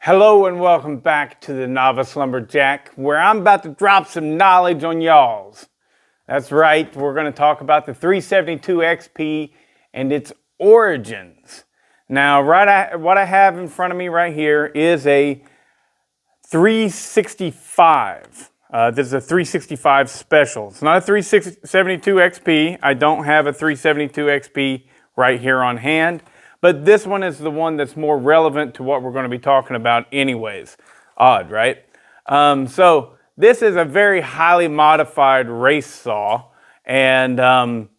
Hello and welcome back to the Novice Lumberjack, where I'm about to drop some knowledge on y'alls. That's right, we're going to talk about the 372 XP and its origins. Now, what I have in front of me right here is a 365. This is a 365 special. It's not a 372 XP. I don't have a 372 XP right here on hand. But this one is the one that's more relevant to what we're going to be talking about anyways. Odd, right? So this is a very highly modified race saw, and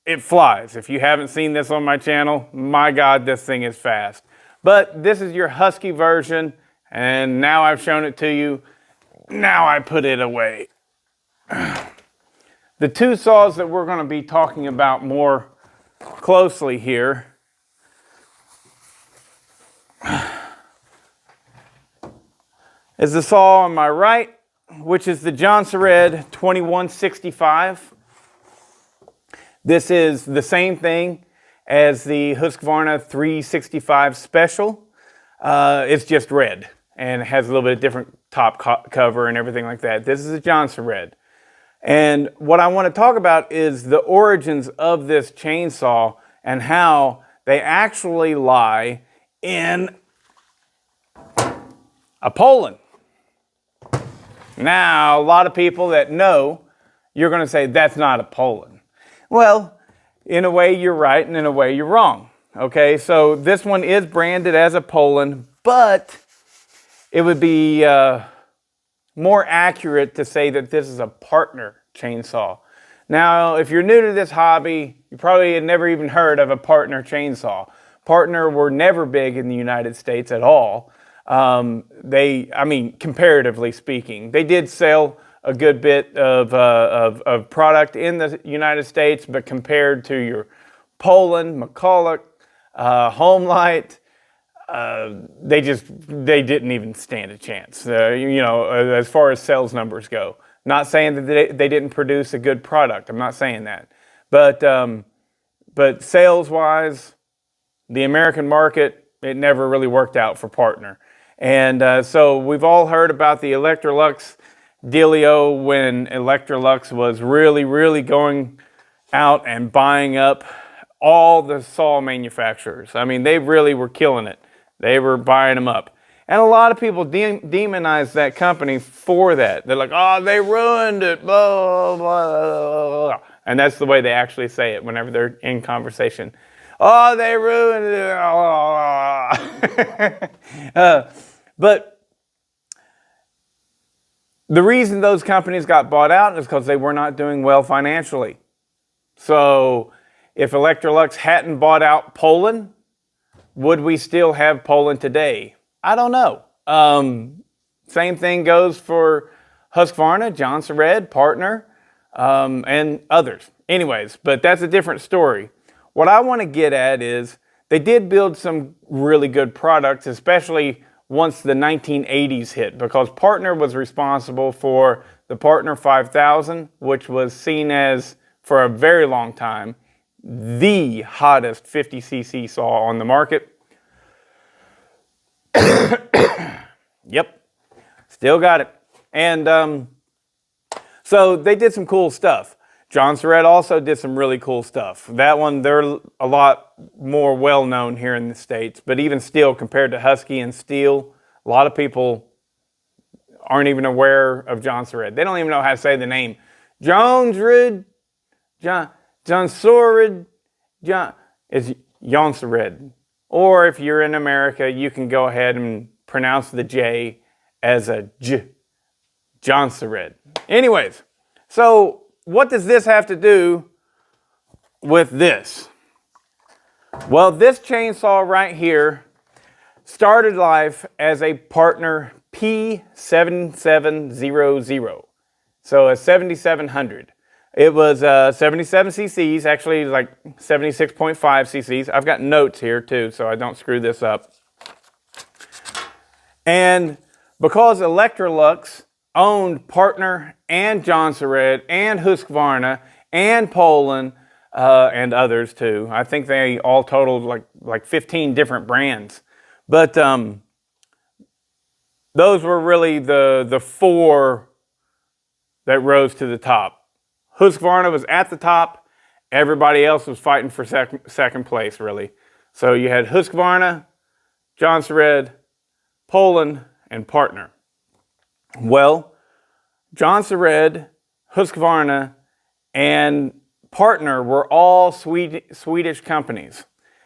it flies. If you haven't seen this on my channel, my God, this thing is fast. But this is your Husky version, and now I've shown it to you. Now I put it away. The two saws that we're going to be talking about more closely here is the saw on my right, which is the Jonsered 2165. This is the same thing as the Husqvarna 365 Special. It's just red and it has a little bit of different top cover and everything like that. This is a Jonsered. And what I want to talk about is the origins of this chainsaw and how they actually lie in a Poulan. Now, a lot of people that know, you're going to say, that's not a Poulan. Well, in a way you're right, and in a way you're wrong. Okay, so this one is branded as a Poulan, but it would be more accurate to say that this is a partner chainsaw. Now, if you're new to this hobby, you probably had never even heard of a partner chainsaw. Partner were never big in the United States at all. Comparatively speaking, they did sell a good bit of product in the United States, but compared to your Poulan, McCulloch, Homelight, they didn't even stand a chance. As far as sales numbers go. Not saying that they didn't produce a good product. I'm not saying that, but sales-wise, the American market, it never really worked out for partner. And so we've all heard about the Electrolux dealio when Electrolux was really, really going out and buying up all the saw manufacturers. I mean, they really were killing it. They were buying them up. And a lot of people demonize that company for that. They're like, oh, they ruined it, blah, blah, blah. And that's the way they actually say it whenever they're in conversation. Oh, they ruined it. But the reason those companies got bought out is because they were not doing well financially. So if Electrolux hadn't bought out Poulan, would we still have Poulan today? I don't know. Same thing goes for Husqvarna, Jonsered, Partner, and others. Anyways, but that's a different story. What I want to get at is they did build some really good products, especially once the 1980s hit, because Partner was responsible for the Partner 5000, which was seen as, for a very long time, the hottest 50cc saw on the market. Yep, still got it. And so they did some cool stuff. Jonsered also did some really cool stuff. That one, they're a lot more well-known here in the States, but even still, compared to Husky and Steel, a lot of people aren't even aware of Jonsered. They don't even know how to say the name. Jonsered, it's Jonsered. Or if you're in America, you can go ahead and pronounce the J as a J, Jonsered. Anyways, so what does this have to do with this? Well, this chainsaw right here started life as a Partner P7700. So a 7700. It was 77 cc's, actually like 76.5 cc's. I've got notes here too, so I don't screw this up. And because Electrolux owned Partner and Jonsered and Husqvarna and Poulan and others too. I think they all totaled like 15 different brands. But those were really the four that rose to the top. Husqvarna was at the top. Everybody else was fighting for second place, really. So you had Husqvarna, Jonsered, Poulan, and Partner. Well, Jonsered, Husqvarna, and Partner were all Swedish companies.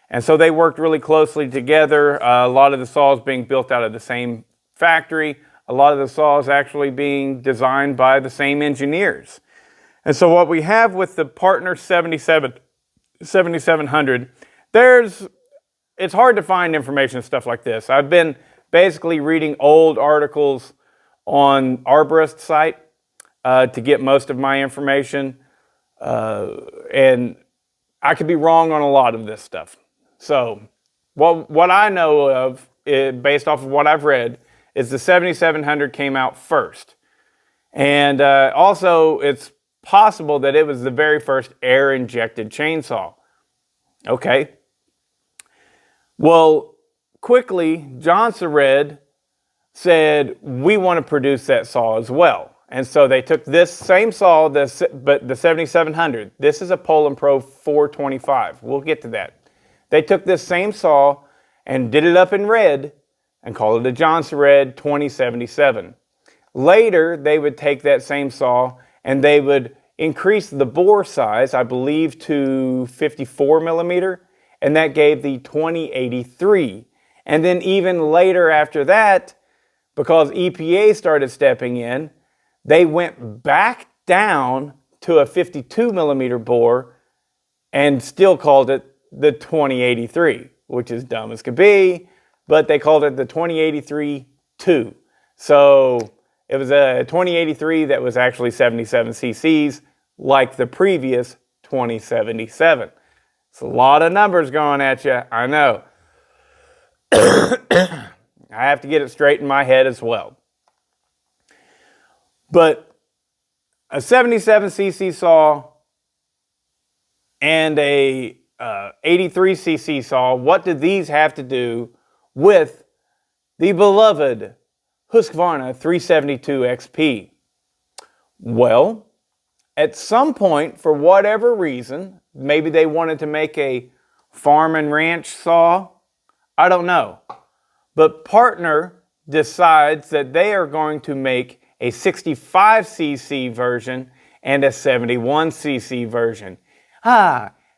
And so they worked really closely together. A lot of the saws being built out of the same factory. A lot of the saws actually being designed by the same engineers. And so what we have with the Partner 7700, it's hard to find information and stuff like this. I've been basically reading old articles on Arborist's site to get most of my information. And I could be wrong on a lot of this stuff. So what I know of, based off of what I've read, is the 7700 came out first. And also, it's possible that it was the very first air-injected chainsaw. Okay. Well, quickly, Jonsered said, we want to produce that saw as well. And so they took this same saw, but the 7700. This is a Poulan Pro 425. We'll get to that. They took this same saw and did it up in red and called it a Jonsered 2077. Later, they would take that same saw and they would increase the bore size, I believe, to 54 millimeter, and that gave the 2083. And then even later after that, because EPA started stepping in, they went back down to a 52 millimeter bore and still called it the 2083, which is dumb as could be, but they called it the 2083-2. So it was a 2083 that was actually 77 cc's, like the previous 2077. It's a lot of numbers going at you, I know. I have to get it straight in my head as well. But a 77 cc saw and a 83 cc saw, what do these have to do with the beloved Husqvarna 372 XP? Well, at some point, for whatever reason, maybe they wanted to make a farm and ranch saw. I don't know. But Partner decides that they are going to make a 65 cc version and a 71 cc version.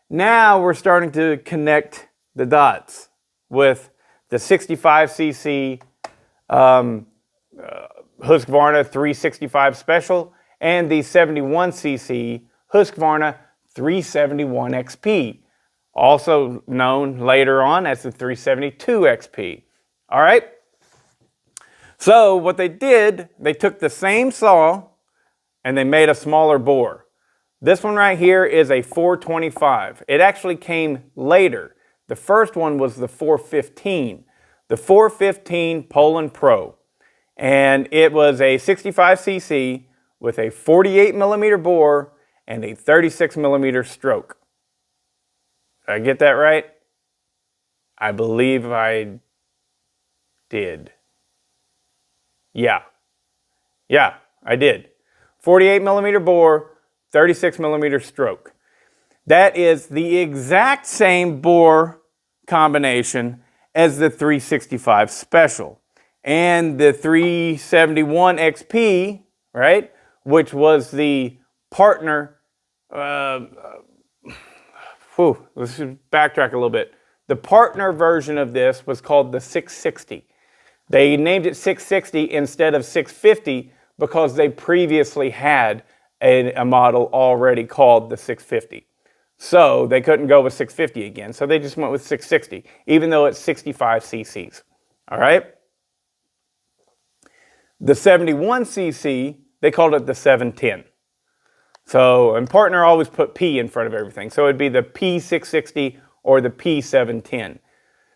Now we're starting to connect the dots with the 65 cc Husqvarna 365 Special and the 71 cc Husqvarna 371 XP, also known later on as the 372 XP. All right? So what they did, they took the same saw and they made a smaller bore. This one right here is a 425. It actually came later. The first one was the 415. The 415 Poulan Pro. And it was a 65 cc with a 48 millimeter bore and a 36 millimeter stroke. Did I get that right? I believe I did. Yeah, I did. 48 millimeter bore, 36 millimeter stroke. That is the exact same bore combination as the 365 Special. And the 371 XP, right, which was the Partner, let's backtrack a little bit. The Partner version of this was called the 660. They named it 660 instead of 650 because they previously had a model already called the 650. So they couldn't go with 650 again. So they just went with 660, even though it's 65 cc's. All right? The 71 cc, they called it the 710. So, and Partner always put P in front of everything. So it'd be the P660 or the P710.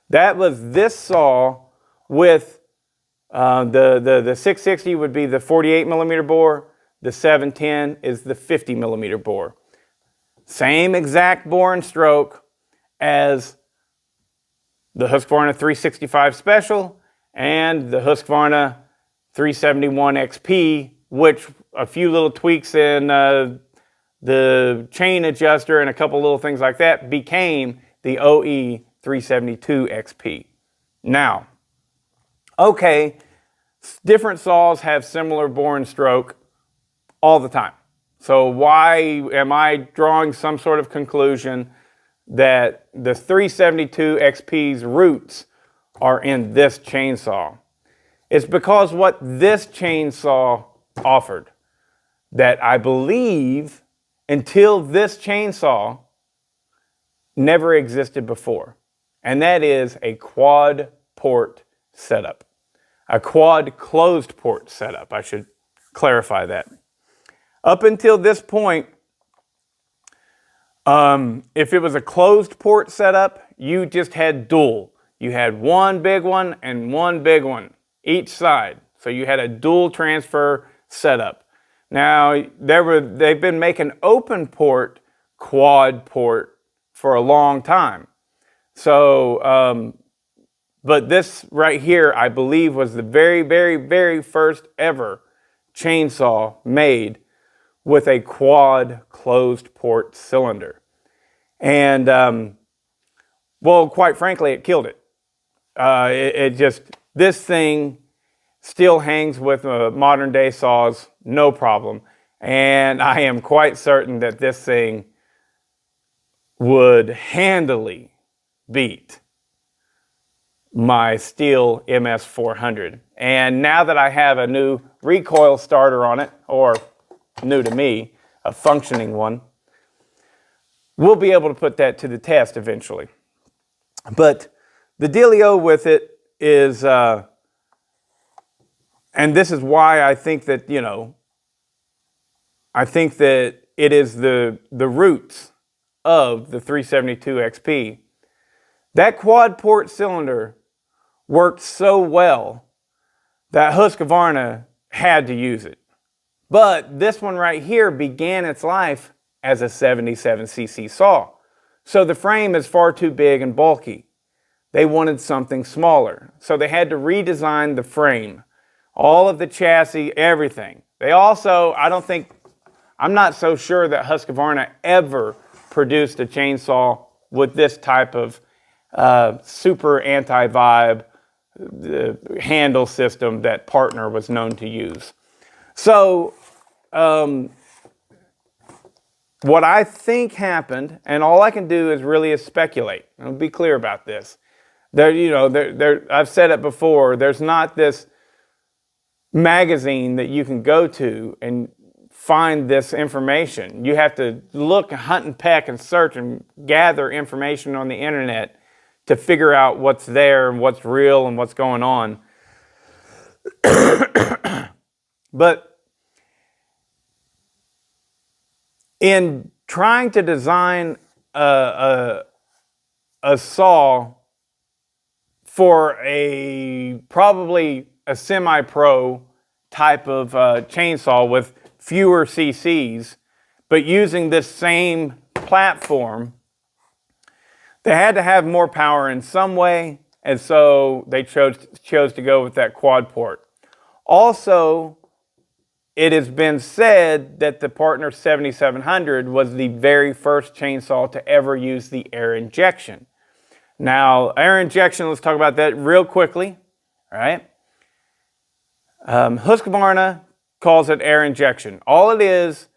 That was this saw with the 660 would be the 48 millimeter bore. The 710 is the 50 millimeter bore. Same exact bore and stroke as the Husqvarna 365 Special and the Husqvarna 371 XP, which a few little tweaks in the chain adjuster and a couple little things like that became the OE 372 XP. Now, okay, different saws have similar bore and stroke all the time. So why am I drawing some sort of conclusion that the 372 XP's roots are in this chainsaw? It's because what this chainsaw offered that I believe until this chainsaw never existed before. And that is a quad port setup. A quad closed port setup. I should clarify that. Up until this point, if it was a closed port setup, you just had dual. You had one big one and one big one each side. So you had a dual transfer setup. Now, they've been making open port quad port for a long time. So, but this right here, I believe, was the very, very, very first ever chainsaw made with a quad closed port cylinder. And, well, quite frankly, it killed it. This thing still hangs with modern day saws, no problem. And I am quite certain that this thing would handily beat my Stihl MS400. And now that I have a new recoil starter on it, or new to me, a functioning one, we'll be able to put that to the test eventually. But the dealio with it is, and this is why I think that, I think that it is the roots of the 372 XP. That quad port cylinder worked so well that Husqvarna had to use it. But this one right here began its life as a 77cc saw. So the frame is far too big and bulky. They wanted something smaller. So they had to redesign the frame, all of the chassis, everything. They also, I'm not so sure that Husqvarna ever produced a chainsaw with this type of super anti-vibe handle system that Partner was known to use. So what I think happened, and all I can do is really speculate. I'll be clear about this. I've said it before, there's not this magazine that you can go to and find this information. You have to look, hunt and peck and search and gather information on the internet to figure out what's there and what's real and what's going on. But in trying to design a saw for probably a semi-pro type of chainsaw with fewer cc's, but using this same platform, they had to have more power in some way, and so they chose to go with that quad port. Also, it has been said that the Partner 7700 was the very first chainsaw to ever use the air injection. Now, air injection, let's talk about that real quickly, all right? Husqvarna calls it air injection. All it is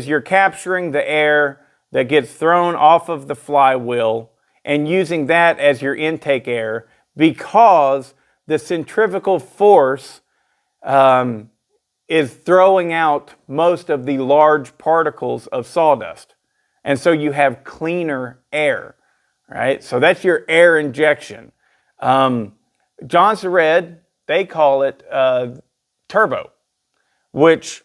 you're capturing the air that gets thrown off of the flywheel and using that as your intake air, because the centrifugal force is throwing out most of the large particles of sawdust. And so you have cleaner air, right? So that's your air injection. Jonsered, they call it turbo, which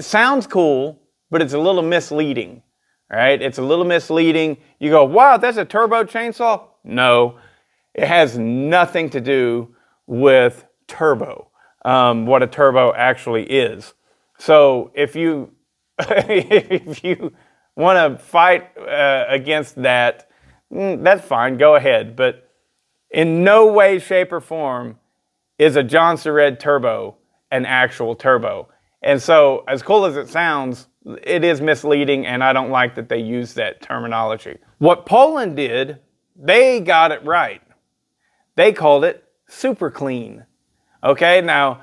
sounds cool, but it's a little misleading, right? It's a little misleading. You go, wow, that's a turbo chainsaw? No, it has nothing to do with turbo, what a turbo actually is. So if you if you want to fight against that, that's fine, go ahead. But in no way, shape, or form is a Jonsered turbo an actual turbo? And so, as cool as it sounds, it is misleading, and I don't like that they use that terminology. What Poulan did, they got it right. They called it super clean. Okay, now,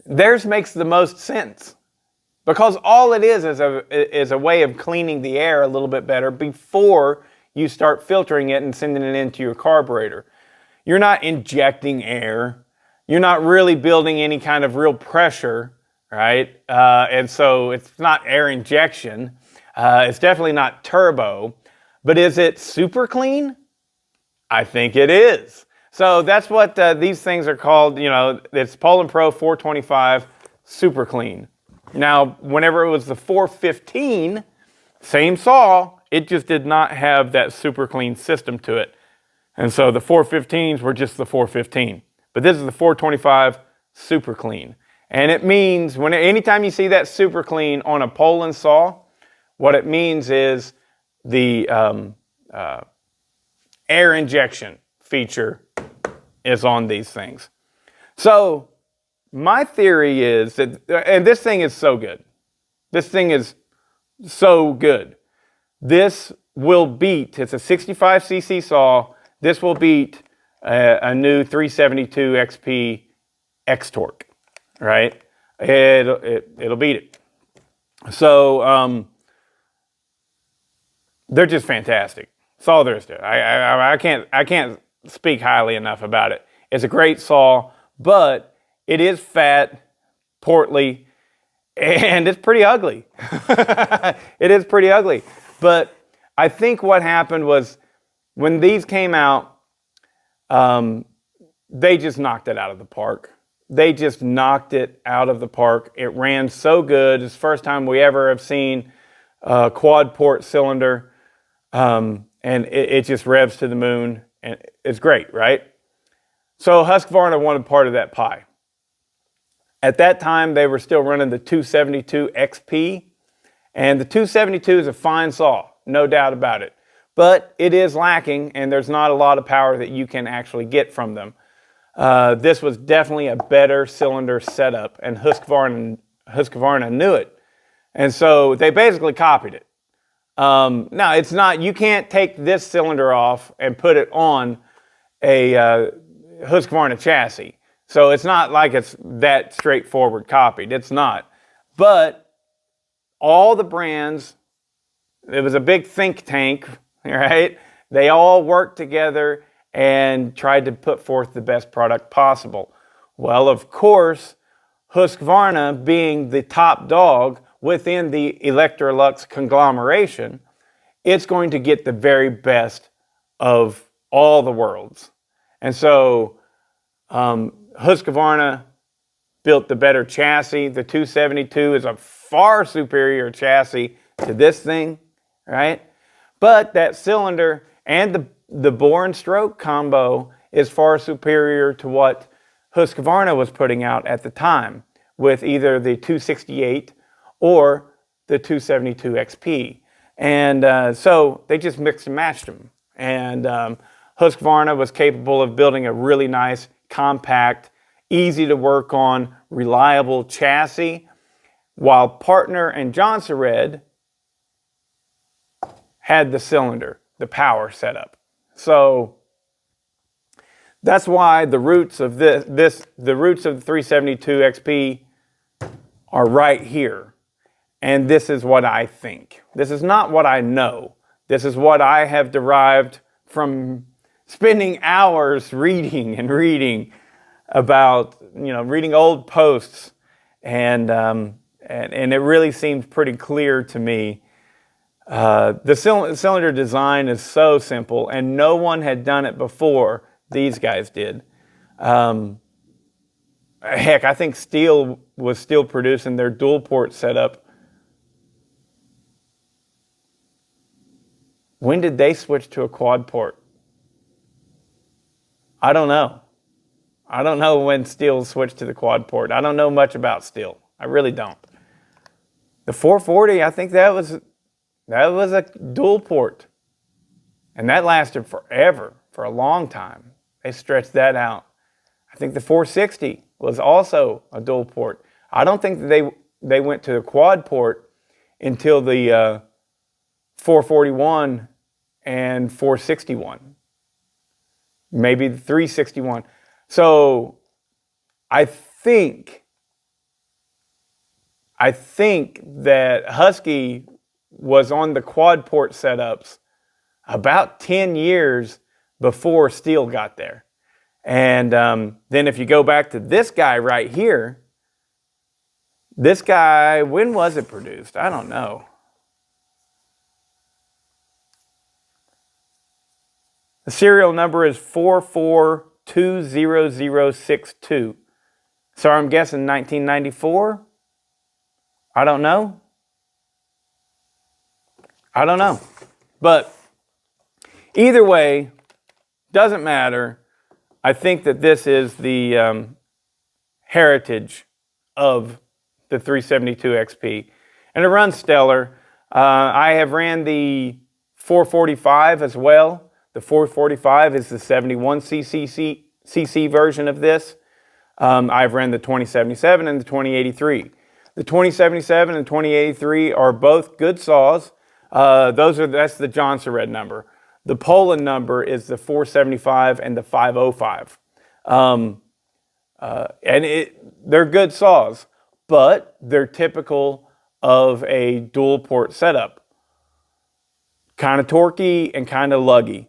theirs makes the most sense, because all it is a way of cleaning the air a little bit better before you start filtering it and sending it into your carburetor. You're not injecting air. You're not really building any kind of real pressure, right? And so it's not air injection. It's definitely not turbo. But is it super clean? I think it is. So that's what these things are called. You know, it's Poulan Pro 425 Super Clean. Now, whenever it was the 415, same saw, it just did not have that super clean system to it. And so the 415s were just the 415. But this is the 425 Super Clean. And it means, anytime you see that super clean on a Poulan saw, what it means is the air injection feature is on these things. So my theory is that, and this thing is so good. This thing is so good. This will beat, it's a 65cc saw, this will beat a new 372 XP X-Torque, right? It'll beat it. So they're just fantastic. That's all there is to it. I can't speak highly enough about it. It's a great saw, but it is fat, portly, and it's pretty ugly. It is pretty ugly. But I think what happened was when these came out, they just knocked it out of the park. They just knocked it out of the park. It ran so good. It's the first time we ever have seen a quad port cylinder, and it just revs to the moon, and it's great, right? So Husqvarna wanted part of that pie. At that time, they were still running the 272 XP, and the 272 is a fine saw, no doubt about it. But it is lacking, and there's not a lot of power that you can actually get from them. This was definitely a better cylinder setup, and Husqvarna knew it. And so they basically copied it. Now, it's not, you can't take this cylinder off and put it on a Husqvarna chassis. So it's not like it's that straightforward copied. It's not. But all the brands, it was a big think tank, right? They all worked together and tried to put forth the best product possible. Well, of course, Husqvarna being the top dog within the Electrolux conglomeration, it's going to get the very best of all the worlds. And so Husqvarna built the better chassis. The 272 is a far superior chassis to this thing, right? But that cylinder and the bore and stroke combo is far superior to what Husqvarna was putting out at the time with either the 268 or the 272 XP. And so they just mixed and matched them. And Husqvarna was capable of building a really nice, compact, easy to work on, reliable chassis, while Partner and Jonsered had the cylinder, the power setup. So that's why the roots of the roots of the 372 XP are right here. And this is what I think. This is not what I know. This is what I have derived from spending hours reading and reading about, reading old posts, and it really seems pretty clear to me. The cylinder design is so simple, and no one had done it before these guys did. Heck, I think Steel was still producing their dual port setup. When did they switch to a quad port? I don't know. I don't know when Steel switched to the quad port. I don't know much about Steel. I really don't. The 440, I think that was a dual port. And that lasted forever, for a long time. They stretched that out. I think the 460 was also a dual port. I don't think that they went to the quad port until the 441 and 461, maybe the 361. So I think that Husky was on the quad port setups about 10 years before Steel got there. And then if you go back to this guy right here, this guy, when was it produced? I don't know. The serial number is 4420062. So I'm guessing 1994? I don't know. But either way, doesn't matter. I think that this is the heritage of the 372 XP. And it runs stellar. I have ran the 445 as well. The 445 is the 71cc version of this. I've ran the 2077 and the 2083. The 2077 and 2083 are both good saws. That's the Jonsered number. The Poulan number is the 475 and the 505. They're good saws, but they're typical of a dual port setup. Kind of torquey and kind of luggy.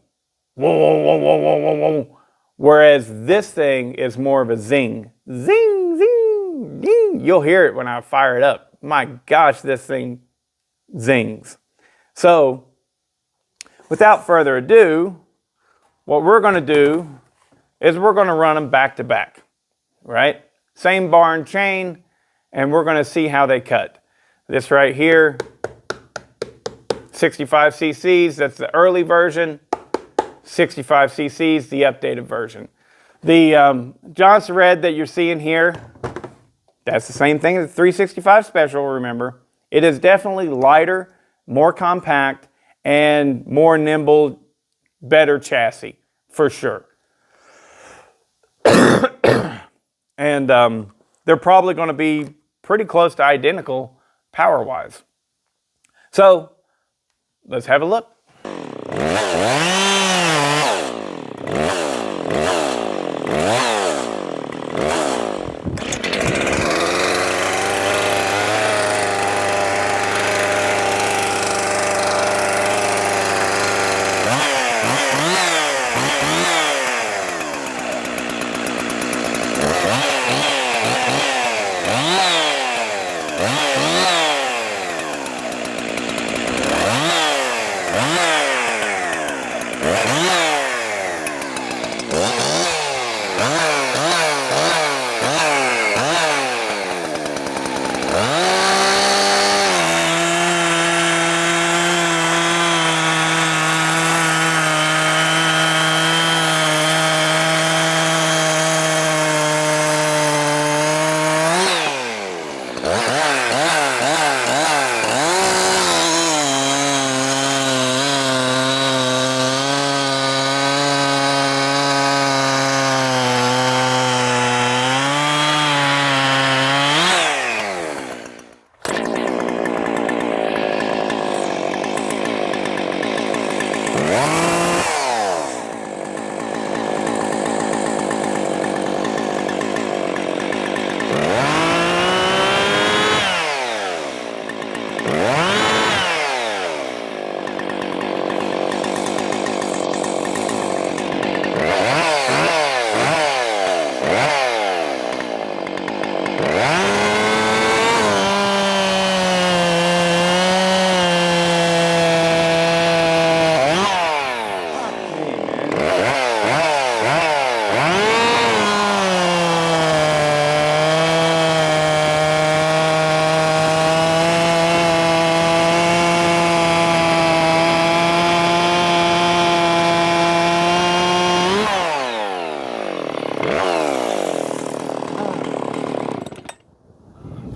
Whoa, whoa, whoa, whoa, whoa, whoa, whoa. Whereas this thing is more of a zing. Zing, zing, ding. You'll hear it when I fire it up. My gosh, this thing zings. So, without further ado, what we're going to do is we're going to run them back to back, right? Same bar and chain, and we're going to see how they cut. This right here, 65 cc's, that's the early version. 65 cc's, the updated version. The Jonsered that you're seeing here, that's the same thing as the 365 Special, remember. It is definitely lighter, more compact, and more nimble, better chassis, for sure. And they're probably going to be pretty close to identical power-wise. So, let's have a look.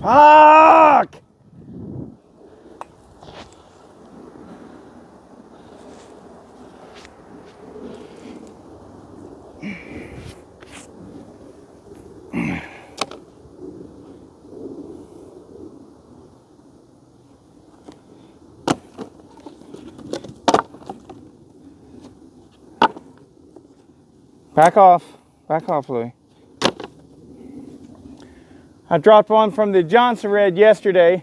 Fuck! Back off. Back off, Louie. I dropped one from the Jonsered yesterday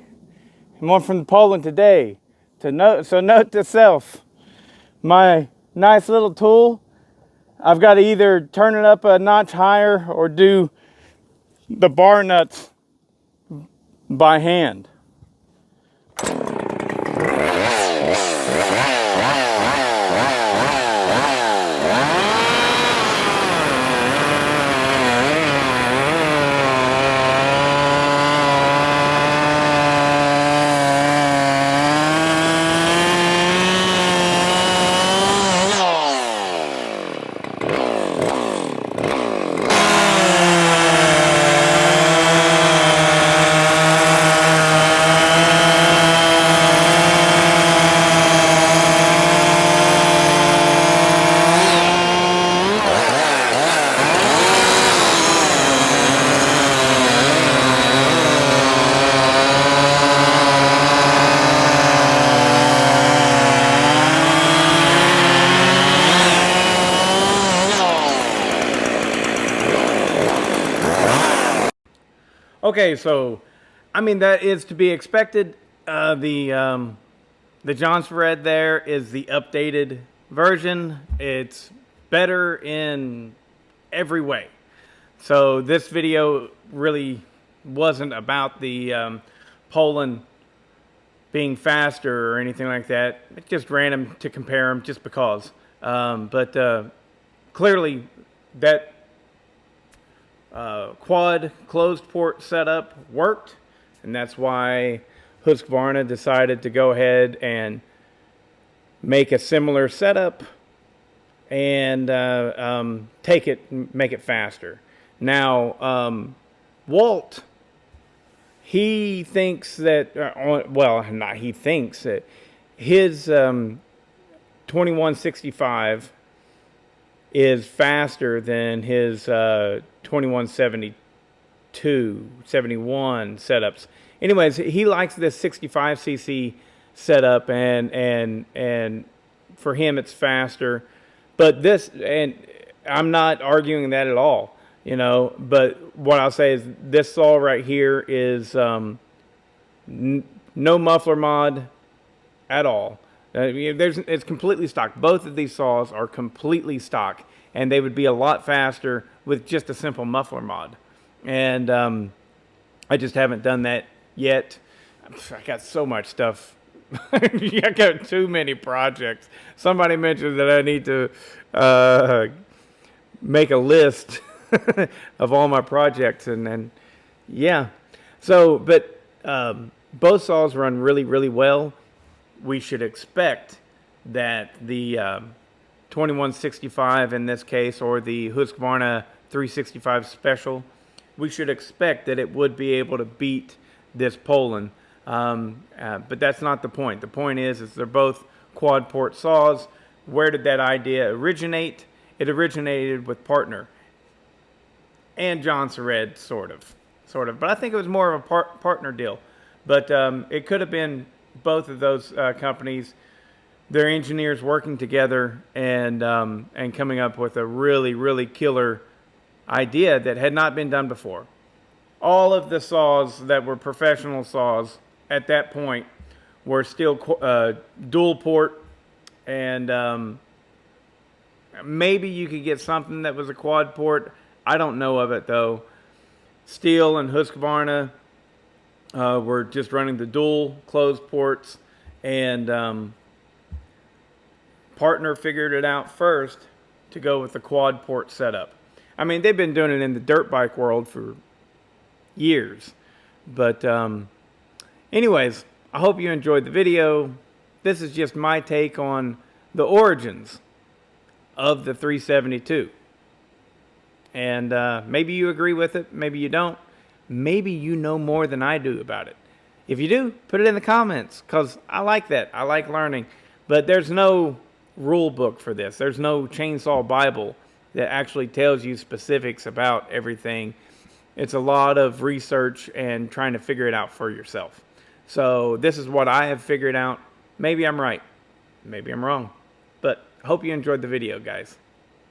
and one from the Poulan today. So note to self, my nice little tool, I've got to either turn it up a notch higher or do the bar nuts by hand. Okay, so, I mean, that is to be expected. The Jonsered there is the updated version. It's better in every way. So this video really wasn't about the Poulan being faster or anything like that. It's just random to compare them just because. But clearly that quad closed port setup worked, and that's why Husqvarna decided to go ahead and make a similar setup and make it faster. Now, Walt, he thinks that, well, not he thinks that his 2165 is faster than his 2172, 71 setups. Anyways, he likes this 65cc setup, and for him it's faster. But this, and I'm not arguing that at all, you know. But what I'll say is this saw right here is no muffler mod at all. It's completely stock. Both of these saws are completely stock, and they would be a lot faster with just a simple muffler mod. And I just haven't done that yet. I got so much stuff. I got too many projects. Somebody mentioned that I need to make a list of all my projects, and yeah. So, but both saws run really, really well. We should expect that the 2165 in this case, or the Husqvarna 365 Special, we should expect that it would be able to beat this Poulan. But that's not the point. The point is they're both quad port saws. Where did that idea originate? It originated with Partner and Jonsered, sort of. But I think it was more of a partner deal. But it could have been both of those companies, their engineers working together and coming up with a really, really killer idea that had not been done before. All of the saws that were professional saws at that point were still dual port, and maybe you could get something that was a quad port. I don't know of it though. Steel and Husqvarna were just running the dual closed ports, and Partner figured it out first to go with the quad port setup. I mean, they've been doing it in the dirt bike world for years. But anyways, I hope you enjoyed the video. This is just my take on the origins of the 372. And maybe you agree with it, maybe you don't. Maybe you know more than I do about it. If you do, put it in the comments, because I like that. I like learning. But there's no rule book for this. There's no chainsaw Bible that actually tells you specifics about everything. It's a lot of research and trying to figure it out for yourself. So this is what I have figured out. Maybe I'm right. Maybe I'm wrong. But I hope you enjoyed the video, guys.